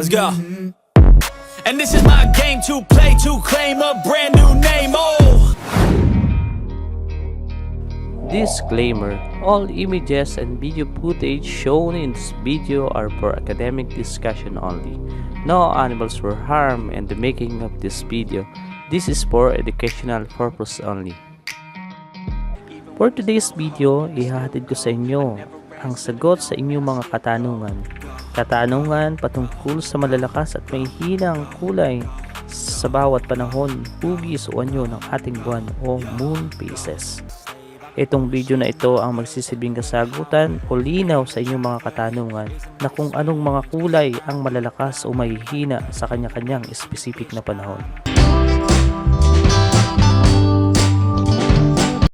Let's go. And this is my game to play to claim a brand new name. Oh. Disclaimer: all images and video footage shown in this video are for academic discussion only. No animals were harmed in the making of this video. This is for educational purpose only. For today's video, ihahatid ko sa inyo ang sagot sa inyong mga katanungan. Katanungan patungkol sa malalakas at may hinang kulay sa bawat panahon, hugis o anyo ng ating buwan o moon phases. Itong video na ito ang magsisilbing kasagutan o linaw sa inyong mga katanungan na kung anong mga kulay ang malalakas o mahihina sa kanya-kanyang specific na panahon.